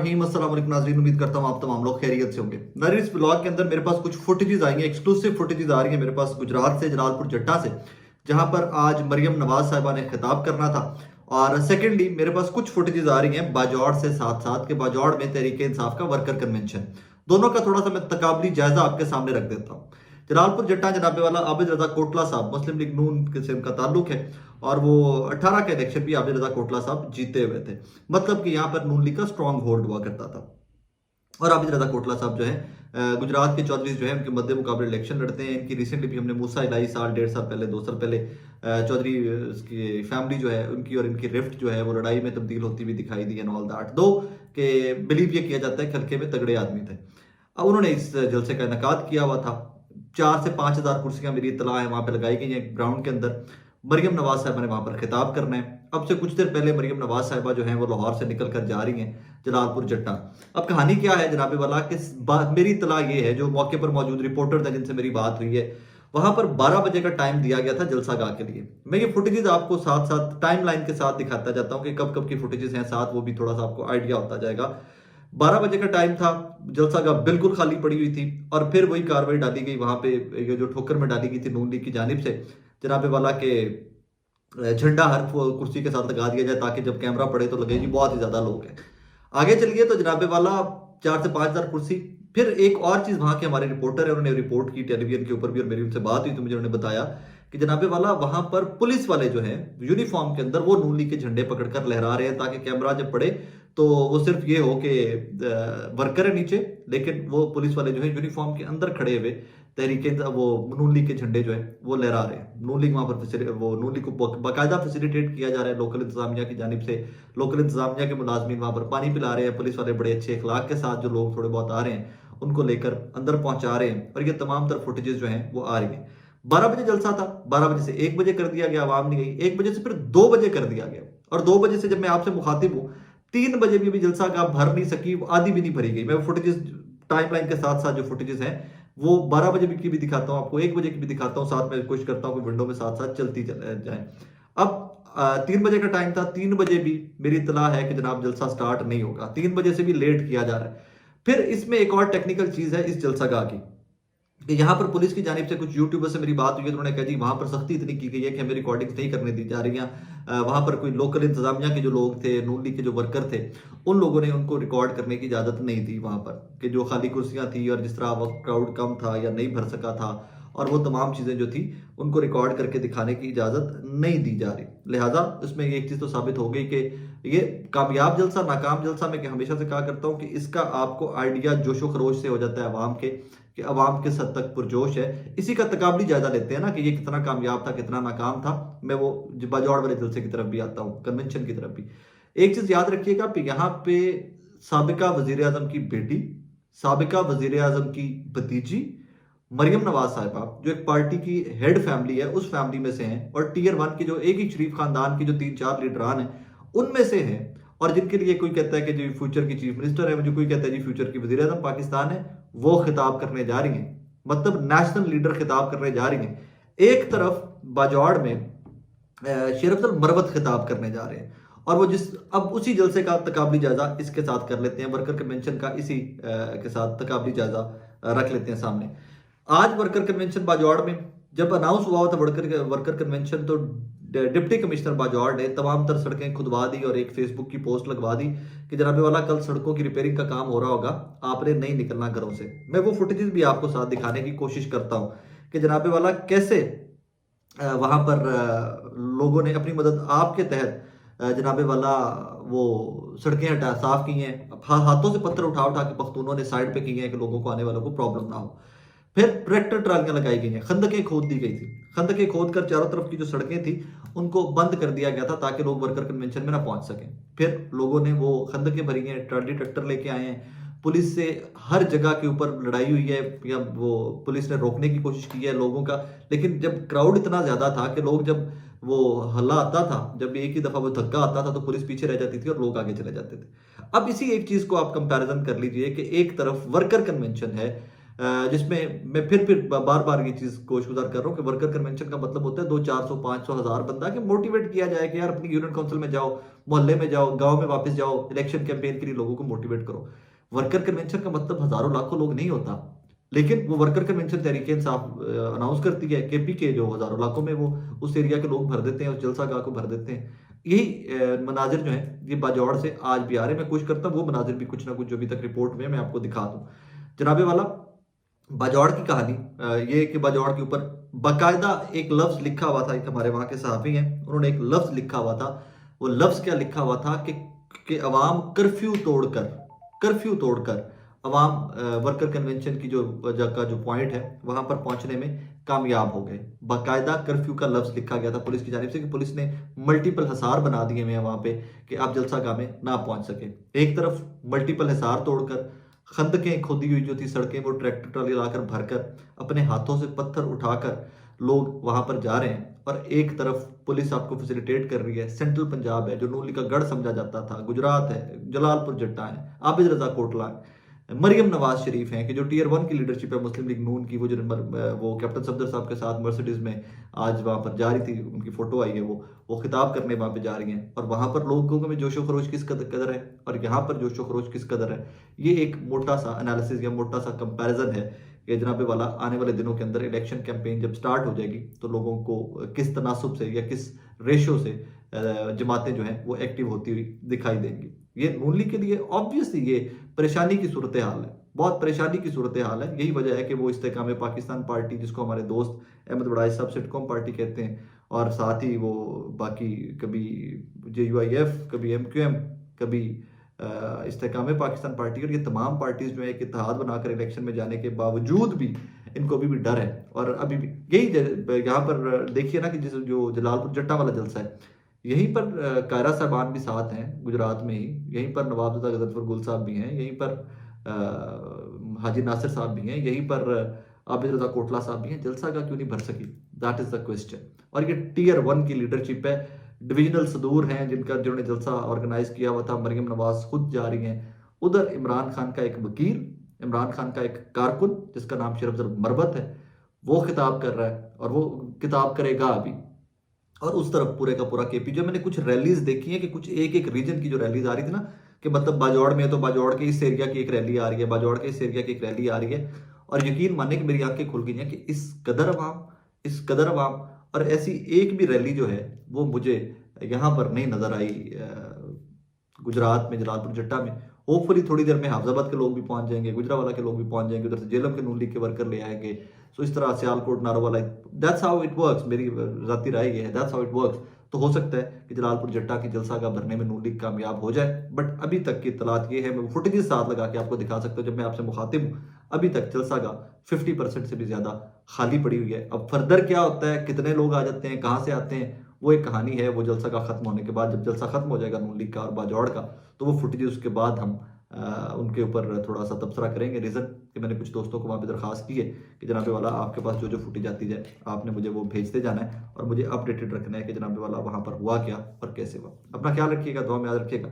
अस्सलाम वालेकुम नाज़रीन, उम्मीद करता हूँ आप तमाम लोग खैरियत से होंगे। नाज़रीन, इस ब्लॉग के अंदर मेरे पास कुछ फुटेजेस आई हैं, एक्सक्लूसिव फुटेजेस आ रही हैं मेरे पास गुजरात से, जलालपुर जट्टा से, जहां पर आज मरियम नवाज साहिबा ने खिताब करना था। और सेकेंडली मेरे पास कुछ फुटेजेस आ रही हैं बाजौड़ से, साथ साथ के बाजौड़ में तहरीके इंसाफ का वर्कर कन्वेंशन, दोनों का थोड़ा सा मैं तकाबली जायजा आपके सामने रख देता हूँ। जलालपुर जट्टा जनाबे वाला आबिद रजा कोटला साहब, मुस्लिम लीग नून से उनका ताल्लुक है और वो 18 के इलेक्शन भी आबिद रजा कोटला साहब जीते हुए थे। मतलब कि यहाँ पर नून लीग का स्ट्रॉन्ग होल्ड हुआ करता था। और आबिद रजा कोटला साहब जो है गुजरात के चौधरी जो है उनके मध्य मुकाबले इलेक्शन लड़ते हैं। इनकी रिसेंटली भी हमने मूसा इलाही साल, 1.5 साल पहले, 2 साल पहले चौधरी की फैमिली जो है उनकी और इनकी रिफ्ट जो है वो लड़ाई में तब्दील होती हुई दिखाई दी एंड ऑल दैट, दो के बिलीव ये किया जाता है खलके में तगड़े आदमी थे। अब उन्होंने इस जलसे का इनकाद किया हुआ था। 4 से 5 हज़ार कुर्सियां मेरी इतला है वहां पर लगाई गई हैं ग्राउंड के अंदर। मरियम नवाज साहिबा ने वहां पर खिताब करना है। अब से कुछ देर पहले मरियम नवाज साहिबा जो है वो लाहौर से निकल कर जा रही हैं जलालपुर जट्टा। अब कहानी क्या है जनाबे वाला कि मेरी इतला ये है, जो मौके पर मौजूद रिपोर्टर थे जिनसे मेरी बात हुई है, वहां पर 12 बजे का टाइम दिया गया था जलसा गाह के लिए। मैं ये फुटेजेस आपको साथ साथ टाइम लाइन के साथ दिखाता जाता हूँ कि कब कब की फुटेजेस हैं, साथ वो भी थोड़ा सा आपको आइडिया होता जाएगा। 12 बजे का टाइम था, जलसा गाह बिल्कुल खाली पड़ी हुई थी और फिर वही कार्रवाई डाली गई वहां पे, ये जो ठोकर में डाली गई थी नून लीग की जानिब से, जनाबे वाला के झंडा हर कुर्सी के साथ लगा दिया जाए ताकि जब कैमरा पड़े तो लगे जी बहुत ही ज्यादा लोग हैं। आगे चलिए तो जनाबे वाला 4 से 5 हज़ार कुर्सी। फिर एक और चीज, वहां के हमारे रिपोर्टर है, उन्होंने रिपोर्ट की टेलीविजन के ऊपर भी और मेरी उनसे बात हुई तो मुझे उन्होंने बताया कि जनाबे वाला वहां पर पुलिस वाले जो हैं यूनिफॉर्म के अंदर वो नून लीग के झंडे पकड़कर लहरा रहे हैं ताकि कैमरा जब पड़े तो वो सिर्फ ये हो कि वर्कर है नीचे, लेकिन वो पुलिस वाले जो है यूनिफॉर्म के अंदर खड़े हुए तहरीके वो नून लीग के झंडे जो है वो लहरा रहे हैं। नून लीग वहां पर वो नून लीग को बाकायदा फैसिलिटेट किया जा रहा है लोकल इंतजामिया की जानिब से। लोकल इंतजामिया के मुलाजमीन वहां पर पानी पिला रहे हैं, पुलिस वाले बड़े अच्छे अखलाक के साथ जो लोग थोड़े बहुत आ रहे हैं उनको लेकर अंदर पहुंचा रहे हैं और ये तमाम तर फुटेजेस जो हैं वो आ रही हैं। 12 बजे जलसा था, 12 बजे से 1 बजे कर दिया गया, आवाम नहीं गई। 1 बजे से फिर 2 बजे कर दिया गया और 2 बजे से जब मैं आपसे मुखातिब हूं 3 बजे भी जलसा का भर नहीं सकी, आधी भी नहीं भरी गई। मैं फुटेजेस टाइमलाइन के साथ साथ जो फुटेजेस हैं वो 12 बजे की भी दिखाता हूं आपको, 1 बजे की भी दिखाता हूं, साथ में कोशिश करता हूं कि विंडो में साथ साथ चलती जाए। अब 3 बजे का टाइम था, 3 बजे भी मेरी इतला है कि जनाब जलसा स्टार्ट नहीं होगा, 3 बजे से भी लेट किया जा रहा है। फिर इसमें एक और टेक्निकल चीज है इस जलसा गाह की कि यहाँ पर पुलिस की जानिब से कुछ यूट्यूबर से मेरी बात हुई है तो उन्होंने कहा जी वहां पर सख्ती इतनी की गई है कि हमें रिकॉर्डिंग्स नहीं करने दी जा रही हैं। वहां पर कोई लोकल इंतजामिया के जो लोग थे, नून लीग के जो वर्कर थे, उन लोगों ने उनको रिकॉर्ड करने की इजाजत नहीं दी वहां पर, कि जो खाली कुर्सियां थी और जिस तरह वक्त क्राउड कम था या नहीं भर सका था और वो तमाम चीजें जो थी उनको रिकॉर्ड करके दिखाने की इजाजत नहीं दी जा रही। लिहाजा उसमें एक चीज तो साबित हो गई कि ये कामयाब जलसा, नाकाम जलसा, मैं हमेशा से कहा करता हूं कि इसका आपको आइडिया जोशो खरोश से हो जाता है अवाम के, कि अवाम किस हद तक पुरजोश है। इसी का तकाबली जायजा लेते हैं ना कि ये कितना कामयाब था, कितना नाकाम था। मैं वो बाजौड़ वाले जलसे की तरफ भी आता हूँ, कन्वेंशन की तरफ भी। एक चीज याद रखिएगा, यहाँ पे साबिका वजीर आजम की बेटी, साबिका वजीर आजम की भतीजी मरियम नवाज साहिबा जो एक पार्टी की हेड फैमिली है उस फैमिली में से हैं और टीयर 1 की जो एक ही शरीफ खानदान की जो 3-4 लीडरान हैं उनमें से हैं, और जिनके लिए कोई कहता है कि जो फ्यूचर की चीफ मिनिस्टर है, जो कोई कहता है जी फ्यूचर की वजीर आजम पाकिस्तान है, वो खिताब करने जा रही हैं। मतलब नेशनल लीडर खिताब करने जा रही हैं। एक तरफ बाजौड़ में शेर अफजल मरवत खिताब करने जा रहे हैं और वो अब उसी जलसे का तकाबली जायजा इसके साथ कर लेते हैं, वर्कर कन्वेंशन का इसी के साथ तकाबली जायजा रख लेते हैं सामने। आज वर्कर कन्वेंशन बाजौड़ में जब अनाउंस हुआ था वर्कर कन्वेंशन, तो डिप्टी कमिश्नर बाजौड़ ने तमाम तर सड़कें खुदवा दी और एक फेसबुक की पोस्ट लगवा दी कि जनाबे वाला कल सड़कों की रिपेयरिंग का काम हो रहा होगा, आपने नहीं निकलना घरों से। मैं वो फुटेजेस भी आपको साथ दिखाने की कोशिश करता हूं कि जनाबे वाला कैसे वहां पर लोगों ने अपनी मदद आपके तहत जनाबे वाला वो सड़कें साफ की हैं, हाथों से पत्थर उठा उठा के पख्तूनों ने साइड पे किए हैं कि लोगों को, आने वालों को प्रॉब्लम ना हो। फिर ट्रैक्टर ट्रालियां लगाई गई हैं, खंदकें खोद दी गई थी, खंदकें खोद कर चारों तरफ की जो सड़कें थी उनको बंद कर दिया गया था ताकि लोग वर्कर कन्वेंशन में ना पहुंच सकें। फिर लोगों ने वो खंदकें भरी हैं, ट्राली ट्रैक्टर लेके आए हैं, पुलिस से हर जगह के ऊपर लड़ाई हुई है या वो पुलिस ने रोकने की कोशिश की है लोगों का, लेकिन जब क्राउड इतना ज्यादा था कि लोग, जब वो हल्ला आता था, जब एक ही दफा वो धक्का आता था तो पुलिस पीछे रह जाती थी और लोग आगे चले जाते थे। अब इसी एक चीज को आप कंपैरिजन कर लीजिए कि एक तरफ वर्कर कन्वेंशन है, जिसमें मैं फिर बार बार ये चीज़ कोशगुजार कर रहा हूँ कि वर्कर कन्वेंशन का मतलब होता है 200, 400, 500, 1000 बंदा कि मोटिवेट किया जाए कि यार अपनी यूनियन काउंसिल में जाओ, मोहल्ले में जाओ, गांव में वापस जाओ, इलेक्शन कैंपेन के लिए लोगों को मोटिवेट करो। वर्कर कन्वेंशन का मतलब हजारों लाखों लोग नहीं होता, लेकिन वो worker convention Tehreek Insaf announce करती है, केपी के जो हजारों लाखों में वो उस एरिया के लोग भर देते हैं, उस जलसा गाह को भर देते हैं। यही मनाजिर जो है ये बाजौड़ से आज भी आ रहे हैं। मैं कोशिश करता हूँ वो मनाजिर भी कुछ ना कुछ जो अभी तक रिपोर्ट में मैं आपको दिखा दूँ। जनाबे वाला, बाजौड़ की कहानी ये कि बाजौड़ के ऊपर बाकायदा एक लफ्ज लिखा हुआ था। एक हमारे वहाँ के सहाफ़ी हैं, उन्होंने एक लफ्ज लिखा हुआ था। वो लफ्ज क्या लिखा हुआ था कि अवाम कर्फ्यू तोड़कर अवाम वर्कर कन्वेंशन की जो वजह का जो पॉइंट है वहां पर पहुंचने में कामयाब हो गए। बाकायदा कर्फ्यू का लफ्ज लिखा गया था पुलिस की जानिब से कि पुलिस ने मल्टीपल हिसार बना दिए हैं वहां पे कि आप जलसा गाह में ना पहुंच सके। एक तरफ मल्टीपल हिसार तोड़कर खंदकें खोदी हुई जो थी सड़कें वो ट्रैक्टर ट्राली लाकर भरकर अपने हाथों से पत्थर उठाकर लोग वहां पर जा रहे हैं, और एक तरफ पुलिस आपको फैसिलिटेट कर रही है। सेंट्रल पंजाब है जो नून लीग का गढ़ समझा जाता था, गुजरात है, जलालपुर जट्टा है, आबिद रजा कोटला है, मरियम नवाज शरीफ हैं कि जो टीयर 1 की लीडरशिप है मुस्लिम लीग नून की, वो कैप्टन सफदर साहब के साथ मर्सिडीज में आज वहां पर जा रही थी, उनकी फोटो आई है, वो खिताब करने वहां पे जा रही हैं। और वहां पर लोगों में जोशो खरोश किस कदर है और यहाँ पर जोशो खरोश किस कदर है, ये एक मोटा सा एनालिसिस या मोटा सा कंपैरिजन है कि जनाबे वाला आने वाले दिनों के अंदर इलेक्शन कैंपेन जब स्टार्ट हो जाएगी तो लोगों को किस तनासुब से या किस रेशो से जमातें जो हैं वो एक्टिव होती हुई दिखाई देंगी। ये नून लीग के लिए ऑब्वियसली ये परेशानी की सूरत हाल है, बहुत परेशानी की सूरत हाल है। यही वजह है कि वो इस्तेकाम पाकिस्तान पार्टी, जिसको हमारे दोस्त अहमद बड़ाई साहब सिटकॉम पार्टी कहते हैं, और साथ ही वो बाकी कभी JUIF, कभी MQM, कभी इस्तेकाम पाकिस्तान पार्टी, और ये तमाम पार्टीज जो है एक इत्तेहाद बनाकर इलेक्शन में जाने के बावजूद भी इनको अभी भी डर है। और अभी भी यही यहाँ पर देखिए ना कि जिस जो जलालपुर जट्टा वाला जलसा है, यहीं पर कायरा साहबान भी साथ हैं गुजरात में ही, यहीं पर नवाबजदा गजनफर गुल साहब भी हैं, यहीं पर हाजी नासिर साहब भी हैं, यहीं पर आबिद रजा कोटला साहब भी हैं। जलसा का क्यों नहीं भर सकी, दैट इज द क्वेश्चन। और ये टीयर 1 की लीडरशिप है, डिविजनल सदूर हैं जिन्होंने जलसा ऑर्गेनाइज किया हुआ था, मरियम नवाज खुद जा रही हैं उधर, इमरान खान का एक वकील, इमरान खान का एक कारकुन जिसका नाम शरफजर मरबत है, वो खिताब कर रहा है और वो किताब करेगा अभी। और उस तरफ पूरे का पूरा केपी। जो मैंने कुछ रैलीज देखी है कि कुछ एक एक रीजन की जो रैलीज आ रही थी ना, कि मतलब बाजौड़ में है तो बाजौड़ के इस एरिया की एक रैली आ रही है, बाजौड़ के इस एरिया की एक रैली आ रही है, और यकीन मानने की मेरी आंखें खुल गई हैं कि इस कदर अवाम और ऐसी एक भी रैली जो है वो मुझे यहाँ पर नहीं नजर आई गुजरात में, जलालपुर जट्टा में। होपफुली थोड़ी देर में हाफजाबाद के लोग भी पहुंच जाएंगे, गुजरावाला के लोग भी पहुंच जाएंगे, उधर से जेलम के नून लीग के वर्कर ले आएंगे। सो इस तरह Sialkot Narowala, that's how it works, मेरी जाती राय ये है, दैट्स हाउ इट वर्क्स। तो हो सकता है कि जलालपुर जट्टा की जलसा का भरने में नून लीग कामयाब हो जाए, बट अभी तक की इतलात ये है, मैं फुटेजेस साथ लगा के आपको दिखा सकता हूँ जब मैं आपसे मुखातिब हूँ, अभी तक जलसा का 50% से भी ज्यादा खाली पड़ी हुई है। अब फर्दर क्या होता है, कितने लोग आ जाते हैं, कहाँ से आते हैं, वो एक कहानी है। वो जलसा का खत्म होने के बाद, जब जलसा खत्म हो जाएगा नून लीग का और बाजौड़ का, तो वो फुटेज उसके बाद हम उनके ऊपर थोड़ा सा तबसरा करेंगे। रीज़न कि मैंने कुछ दोस्तों को वहाँ पे दरखास्त की है कि जनाबे वाला आपके पास जो जो फुटेज आती जाए आपने मुझे वो भेजते जाना है और मुझे अपडेटेड रखना है कि जनाबे वाला वहाँ पर हुआ क्या और कैसे हुआ। अपना ख्याल रखिएगा, दुआ में याद रखिएगा।